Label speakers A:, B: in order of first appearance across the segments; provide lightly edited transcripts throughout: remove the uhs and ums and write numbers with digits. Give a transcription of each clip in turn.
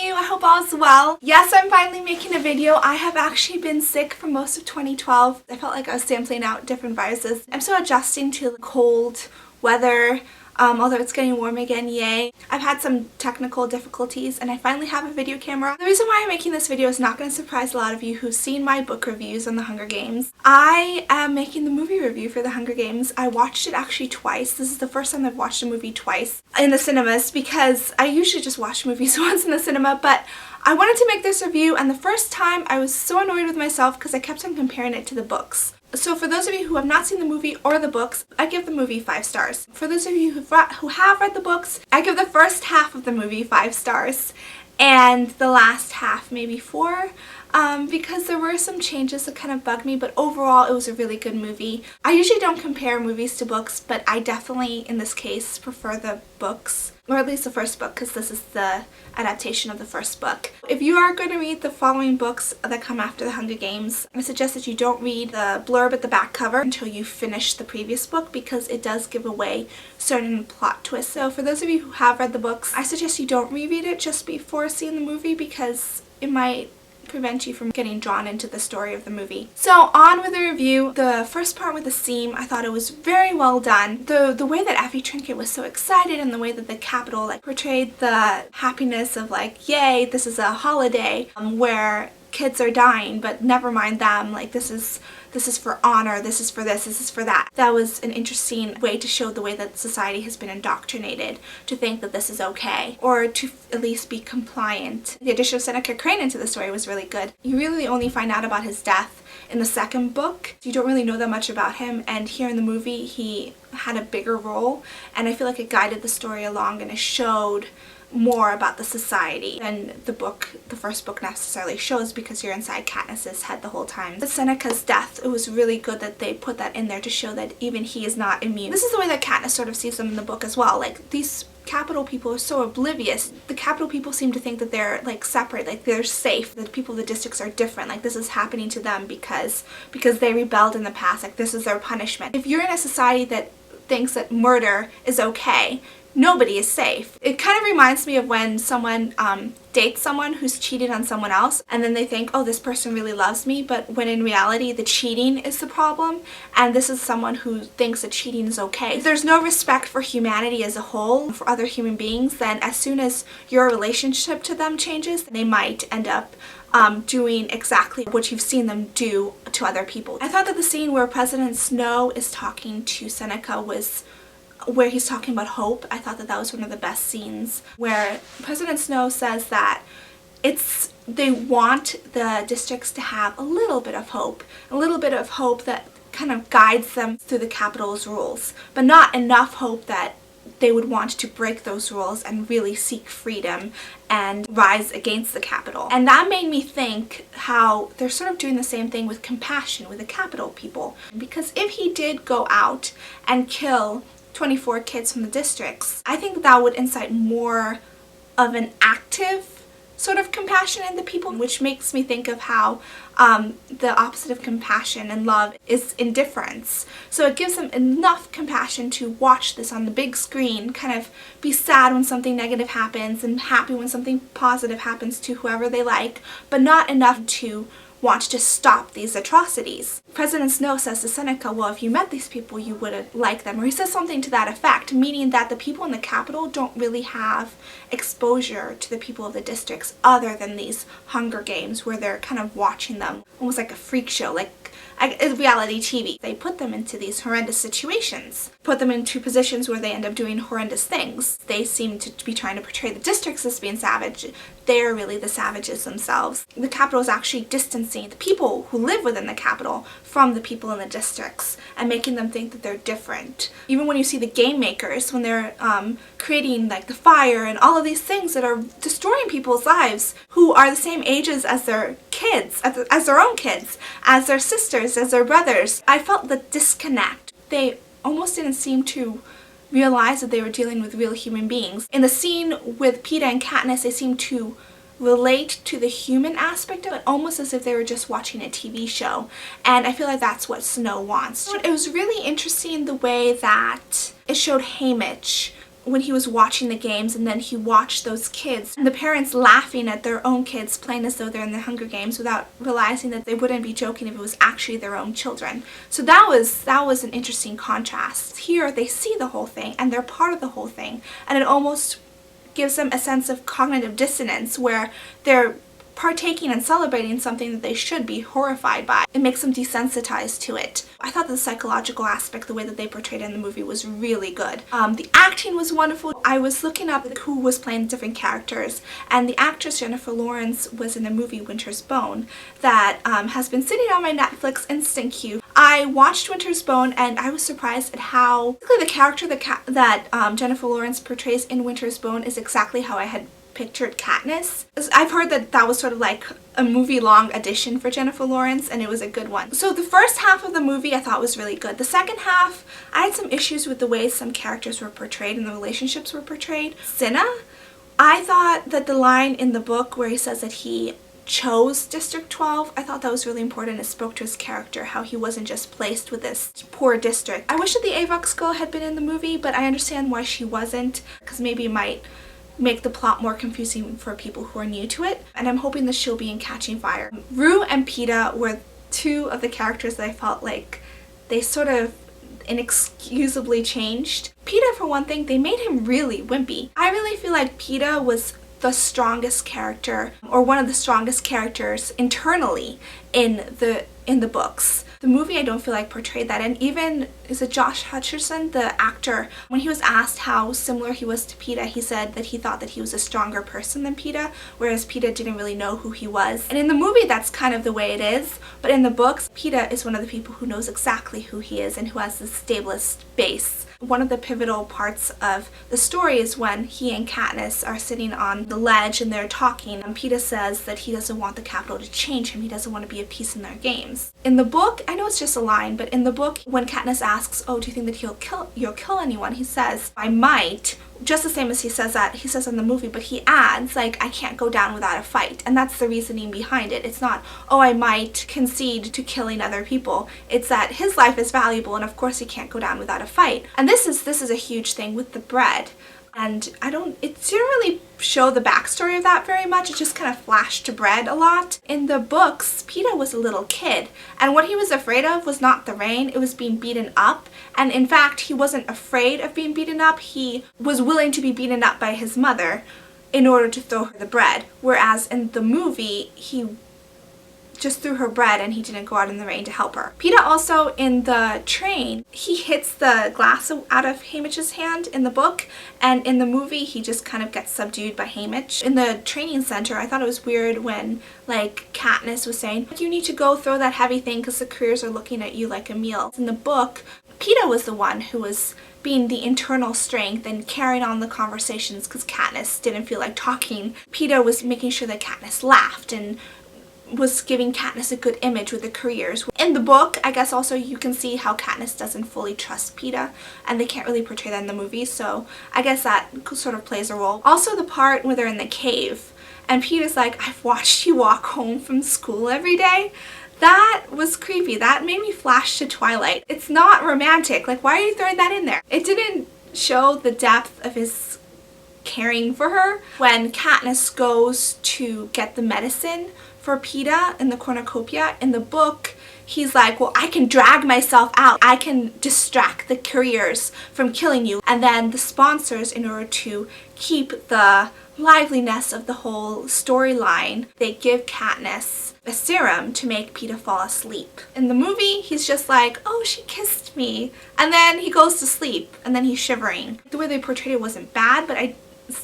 A: you? I hope all is well. Yes, I'm finally making a video. I have actually been sick for most of 2012. I felt like I was sampling out different viruses. I'm still adjusting to the cold weather, although it's getting warm again, yay. I've had some technical difficulties and I finally have a video camera. The reason why I'm making this video is not going to surprise a lot of you who've seen my book reviews on The Hunger Games. I am making the movie review for The Hunger Games. I watched it actually twice. This is the first time I've watched a movie twice in the cinemas because I usually just watch movies once in the cinema, but I wanted to make this review, and the first time I was so annoyed with myself because I kept on comparing it to the books. So for those of you who have not seen the movie or the books, I give the movie 5 stars. For those of you who have read the books, I give the first half of the movie 5 stars and the last half maybe 4. Because there were some changes that kind of bugged me, but overall it was a really good movie. I usually don't compare movies to books, but I definitely, in this case, prefer the books, or at least the first book, because this is the adaptation of the first book. If you are going to read the following books that come after The Hunger Games, I suggest that you don't read the blurb at the back cover until you finish the previous book, because it does give away certain plot twists. So for those of you who have read the books, I suggest you don't reread it just before seeing the movie, because it might prevent you from getting drawn into the story of the movie. So on with the review. The first part with the seam, I thought it was very well done. The way that Effie Trinket was so excited, and the way that the Capitol portrayed the happiness of yay, this is a holiday where kids are dying, but never mind them, this is for honor, this is for this, this is for that. That was an interesting way to show the way that society has been indoctrinated to think that this is okay, or to at least be compliant. The addition of Seneca Crane into the story was really good. You really only find out about his death in the second book. You don't really know that much about him, and here in the movie he had a bigger role, and I feel like it guided the story along and it showed more about the society than the first book necessarily shows, because you're inside Katniss's head the whole time. But Seneca's death, it was really good that they put that in there to show that even he is not immune. This is the way that Katniss sort of sees them in the book as well. These Capital people are so oblivious. The Capital people seem to think that they're separate, they're safe, that people of the districts are different, this is happening to them because they rebelled in the past, this is their punishment. If you're in a society that thinks that murder is okay, nobody is safe. It kind of reminds me of when someone dates someone who's cheated on someone else, and then they think, oh, this person really loves me, but when in reality the cheating is the problem, and this is someone who thinks that cheating is okay. If there's no respect for humanity as a whole, for other human beings, then as soon as your relationship to them changes, they might end up doing exactly what you've seen them do to other people. I thought that the scene where President Snow is talking to Seneca where he's talking about hope, I thought that was one of the best scenes, where President Snow says that they want the districts to have a little bit of hope that kind of guides them through the Capitol's rules, but not enough hope that they would want to break those rules and really seek freedom and rise against the Capitol. And that made me think how they're sort of doing the same thing with compassion with the Capitol people, because if he did go out and kill 24 kids from the districts, I think that would incite more of an active sort of compassion in the people, which makes me think of how the opposite of compassion and love is indifference. So it gives them enough compassion to watch this on the big screen, kind of be sad when something negative happens and happy when something positive happens to whoever they like, but not enough to want to stop these atrocities. President Snow says to Seneca, well, if you met these people, you wouldn't like them. Or he says something to that effect, meaning that the people in the Capitol don't really have exposure to the people of the districts other than these Hunger Games, where they're kind of watching them almost like a freak show, reality TV. They put them into these horrendous situations, put them into positions where they end up doing horrendous things. They seem to be trying to portray the districts as being savage. They're really the savages themselves. The Capitol is actually distancing the people who live within the Capitol from the people in the districts and making them think that they're different. Even when you see the game makers, when they're creating the fire and all of these things that are destroying people's lives, who are the same ages as their kids, as their own kids, as their sisters, as their brothers. I felt the disconnect. They almost didn't seem to realize that they were dealing with real human beings. In the scene with Peeta and Katniss, they seemed to relate to the human aspect of it, almost as if they were just watching a TV show. And I feel like that's what Snow wants. It was really interesting the way that it showed Haymitch when he was watching the games, and then he watched those kids and the parents laughing at their own kids playing as though they're in the Hunger Games without realizing that they wouldn't be joking if it was actually their own children. So that was an interesting contrast. Here they see the whole thing and they're part of the whole thing, and it almost gives them a sense of cognitive dissonance where they're partaking and celebrating something that they should be horrified by. It makes them desensitized to it. I thought the psychological aspect, the way that they portrayed it in the movie, was really good. The acting was wonderful. I was looking up who was playing different characters, and the actress Jennifer Lawrence was in the movie Winter's Bone that has been sitting on my Netflix instant queue. I watched Winter's Bone and I was surprised at how basically the character that Jennifer Lawrence portrays in Winter's Bone is exactly how I had pictured Katniss. I've heard that that was sort of like a movie-long audition for Jennifer Lawrence, and it was a good one. So the first half of the movie I thought was really good. The second half, I had some issues with the way some characters were portrayed and the relationships were portrayed. Cinna, I thought that the line in the book where he says that he chose District 12, I thought that was really important. It spoke to his character, how he wasn't just placed with this poor district. I wish that the Avox girl had been in the movie, but I understand why she wasn't, because maybe it might make the plot more confusing for people who are new to it, and I'm hoping that she'll be in Catching Fire. Rue and Peeta were two of the characters that I felt like they sort of inexcusably changed. Peeta, for one thing, they made him really wimpy. I really feel like Peeta was the strongest character, or one of the strongest characters internally in the books. The movie I don't feel like portrayed that, and even, is it Josh Hutcherson, the actor, when he was asked how similar he was to Peeta, he said that he thought that he was a stronger person than Peeta, whereas Peeta didn't really know who he was. And in the movie that's kind of the way it is, but in the books, Peeta is one of the people who knows exactly who he is and who has the stablest base. One of the pivotal parts of the story is when he and Katniss are sitting on the ledge and they're talking, and Peeta says that he doesn't want the Capitol to change him, he doesn't want to be a piece in their games. In the book, I know it's just a line, but in the book, when Katniss asks, oh, do you think that you'll kill anyone, he says, I might, just the same as he says in the movie, but he adds, like, I can't go down without a fight, and that's the reasoning behind it. It's not, oh, I might concede to killing other people. It's that his life is valuable, and of course he can't go down without a fight. And this is a huge thing with the bread. And it didn't really show the backstory of that very much. It just kind of flashed to bread a lot. In the books, Peeta was a little kid, and what he was afraid of was not the rain, it was being beaten up. And in fact, he wasn't afraid of being beaten up, he was willing to be beaten up by his mother in order to throw her the bread. Whereas in the movie, he just threw her bread and he didn't go out in the rain to help her. Peeta also, in the train, he hits the glass out of Haymitch's hand in the book, and in the movie he just kind of gets subdued by Haymitch. In the training center, I thought it was weird when, like, Katniss was saying, you need to go throw that heavy thing because the careers are looking at you like a meal. In the book, Peeta was the one who was being the internal strength and carrying on the conversations because Katniss didn't feel like talking. Peeta was making sure that Katniss laughed and was giving Katniss a good image with the careers. In the book, I guess also you can see how Katniss doesn't fully trust Peeta, and they can't really portray that in the movie, so I guess that sort of plays a role. Also the part where they're in the cave, and Peeta's like, I've watched you walk home from school every day. That was creepy. That made me flash to Twilight. It's not romantic. Like, why are you throwing that in there? It didn't show the depth of his caring for her. When Katniss goes to get the medicine for Peeta in the cornucopia, in the book, he's like, well, I can drag myself out. I can distract the couriers from killing you. And then the sponsors, in order to keep the liveliness of the whole storyline, they give Katniss a serum to make Peeta fall asleep. In the movie, he's just like, oh, she kissed me. And then he goes to sleep, and then he's shivering. The way they portrayed it wasn't bad, but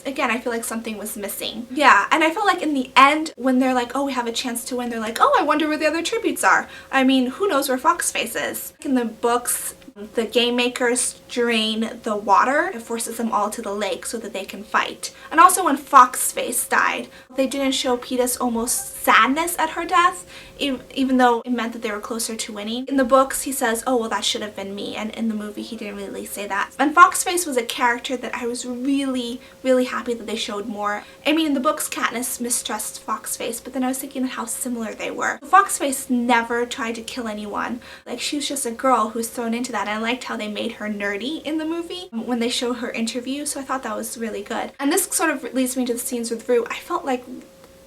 A: again, I feel like something was missing. Yeah, and I felt like in the end, when they're like, oh, we have a chance to win, they're like, oh, I wonder where the other tributes are. I mean, who knows where Foxface is? In the books, the game makers drain the water. It forces them all to the lake so that they can fight. And also when Foxface died, they didn't show Peeta's almost sadness at her death, even though it meant that they were closer to winning. In the books, he says, oh, well, that should have been me. And in the movie, he didn't really say that. And Foxface was a character that I was really, really happy that they showed more. I mean, in the books, Katniss mistrusts Foxface, but then I was thinking of how similar they were. Foxface never tried to kill anyone. Like, she was just a girl who was thrown into that. and I liked how they made her nerdy in the movie when they show her interview, so I thought that was really good. And this sort of leads me to the scenes with Rue. I felt like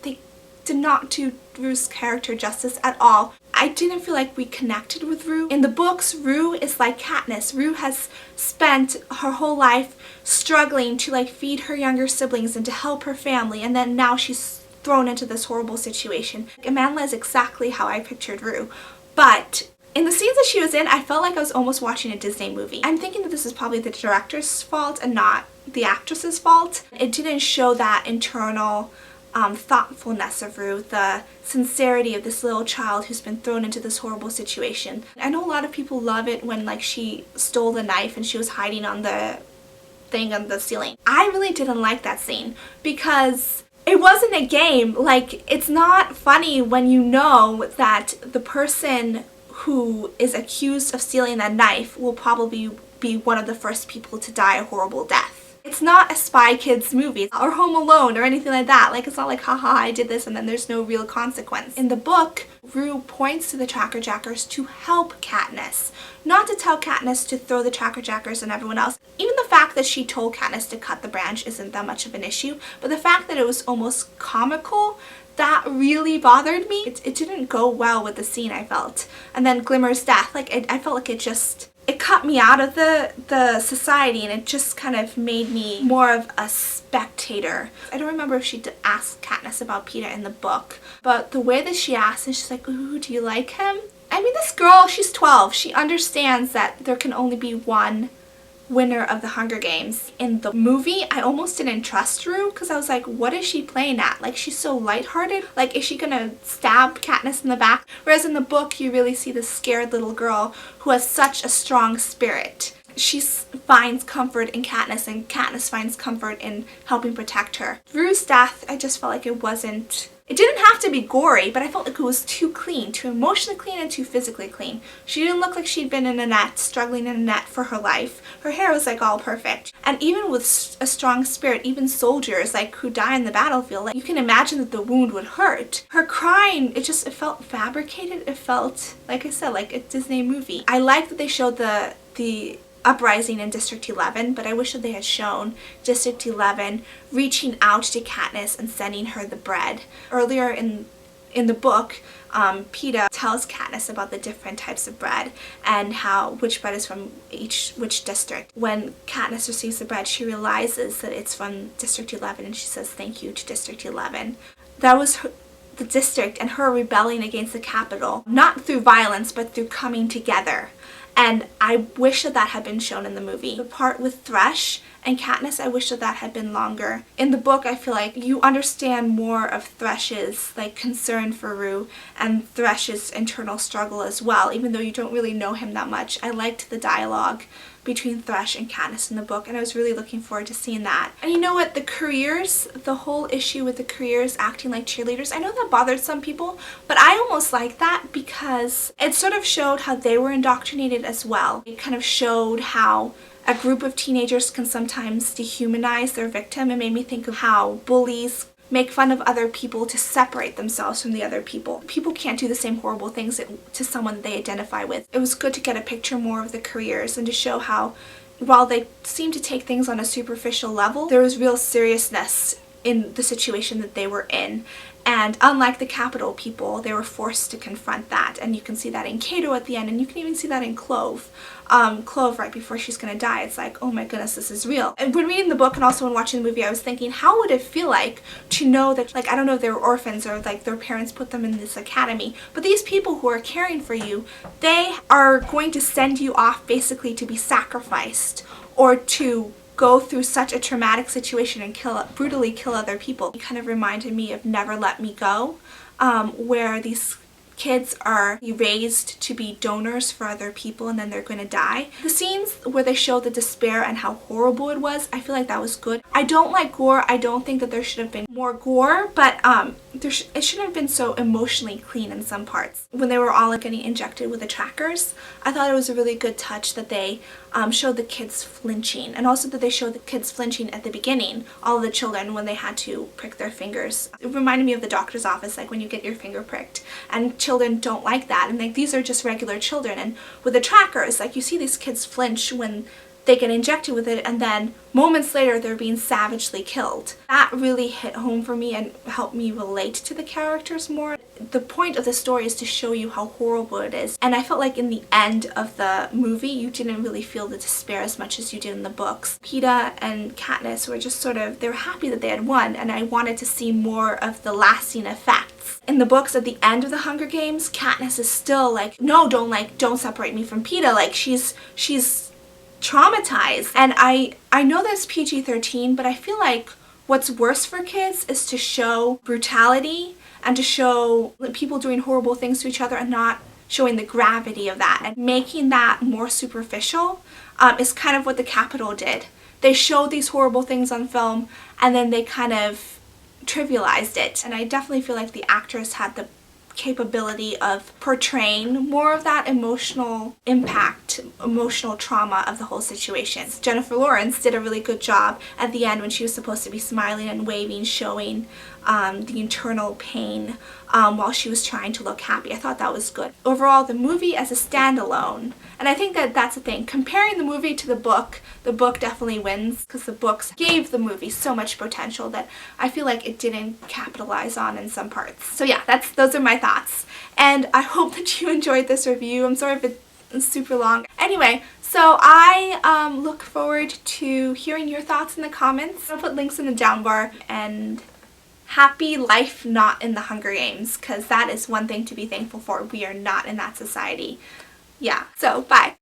A: they did not do Rue's character justice at all. I didn't feel like we connected with Rue. In the books, Rue is like Katniss. Rue has spent her whole life struggling to like feed her younger siblings and to help her family, and then now she's thrown into this horrible situation. Amanda is exactly how I pictured Rue. But in the scenes that she was in, I felt like I was almost watching a Disney movie. I'm thinking that this is probably the director's fault and not the actress's fault. It didn't show that internal thoughtfulness of Rue, the sincerity of this little child who's been thrown into this horrible situation. I know a lot of people love it when like she stole the knife and she was hiding on the thing on the ceiling. I really didn't like that scene because it wasn't a game. Like, it's not funny when you know that the person who is accused of stealing that knife will probably be one of the first people to die a horrible death. It's not a Spy Kids movie or Home Alone or anything like that. Like, it's not like, haha, I did this and then there's no real consequence. In the book, Rue points to the Tracker Jackers to help Katniss, not to tell Katniss to throw the Tracker Jackers on everyone else. Even the fact that she told Katniss to cut the branch isn't that much of an issue, but the fact that it was almost comical, that really bothered me. It didn't go well with the scene, I felt. And then Glimmer's death, like, I felt like it cut me out of the society, and it just kind of made me more of a spectator. I don't remember if she asked Katniss about Peeta in the book, but the way that she asked, and she's like, ooh, do you like him? I mean, this girl, she's 12. She understands that there can only be one winner of the Hunger Games. In the movie, I almost didn't trust Rue because I was like, what is she playing at? Like, she's so lighthearted. Like, is she gonna stab Katniss in the back? Whereas in the book, you really see this scared little girl who has such a strong spirit. She finds comfort in Katniss, and Katniss finds comfort in helping protect her. Rue's death, I just felt like it didn't have to be gory, but I felt like it was too clean, too emotionally clean and too physically clean. She didn't look like she'd been in a net, struggling in a net for her life. Her hair was like all perfect. And even with a strong spirit, even soldiers like who die in the battlefield, like, you can imagine that the wound would hurt. Her crying, it felt fabricated. It felt, like I said, like a Disney movie. I like that they showed the uprising in District 11, but I wish that they had shown District 11 reaching out to Katniss and sending her the bread. Earlier in the book, Peeta tells Katniss about the different types of bread and which bread is from which district. When Katniss receives the bread, she realizes that it's from District 11, and she says thank you to District 11. That was the district and her rebelling against the Capitol, not through violence, but through coming together. And I wish that had been shown in the movie. The part with Thresh and Katniss, I wish that had been longer. In the book, I feel like you understand more of Thresh's like concern for Rue and Thresh's internal struggle as well, even though you don't really know him that much. I liked the dialogue between Thresh and Katniss in the book, and I was really looking forward to seeing that. And you know what, the careers, the whole issue with the careers acting like cheerleaders, I know that bothered some people, but I almost like that because it sort of showed how they were indoctrinated as well. It kind of showed how a group of teenagers can sometimes dehumanize their victim. It made me think of how bullies make fun of other people to separate themselves from the other people. People can't do the same horrible things to someone they identify with. It was good to get a picture more of the careers and to show how, while they seem to take things on a superficial level, there was real seriousness in the situation that they were in. And unlike the Capitol people, they were forced to confront that. And you can see that in Cato at the end, and you can even see that in Clove. Clove, right before she's gonna die, it's like, oh my goodness, this is real. And when reading the book and also when watching the movie, I was thinking, how would it feel like to know that, like, I don't know if they were orphans or like their parents put them in this academy, but these people who are caring for you, they are going to send you off basically to be sacrificed or to go through such a traumatic situation and brutally kill other people. It kind of reminded me of Never Let Me Go, where these kids are raised to be donors for other people and then they're going to die. The scenes where they show the despair and how horrible it was, I feel like that was good. I don't like gore. I don't think that there should have been more gore, but it shouldn't have been so emotionally clean in some parts. When they were all like getting injected with the trackers, I thought it was a really good touch that they showed the kids flinching, and also that they showed the kids flinching at the beginning, all of the children, when they had to prick their fingers. It reminded me of the doctor's office, like when you get your finger pricked, and children don't like that, and like these are just regular children. And with the trackers, like you see these kids flinch when they get injected with it, and then moments later they're being savagely killed. That really hit home for me and helped me relate to the characters more. The point of the story is to show you how horrible it is, and I felt like in the end of the movie you didn't really feel the despair as much as you did in the books. Peeta and Katniss were just sort of, they were happy that they had won, and I wanted to see more of the lasting effects. In the books, at the end of the Hunger Games, Katniss is still like, no, don't separate me from Peeta. Like she's traumatized. And I know that's PG-13, but I feel like what's worse for kids is to show brutality and to show people doing horrible things to each other and not showing the gravity of that. And making that more superficial is kind of what the Capitol did. They showed these horrible things on film and then they kind of trivialized it. And I definitely feel like the actors had the capability of portraying more of that emotional impact, emotional trauma of the whole situation. Jennifer Lawrence did a really good job at the end when she was supposed to be smiling and waving, showing the internal pain while she was trying to look happy. I thought that was good. Overall, the movie as a standalone, and I think that that's the thing, comparing the movie to the book definitely wins, because the books gave the movie so much potential that I feel like it didn't capitalize on in some parts. So yeah, those are my thoughts, and I hope that you enjoyed this review. I'm sorry if it's super long. Anyway, so I look forward to hearing your thoughts in the comments. I'll put links in the down bar, and happy life not in the Hunger Games, because that is one thing to be thankful for. We are not in that society. Yeah, so bye.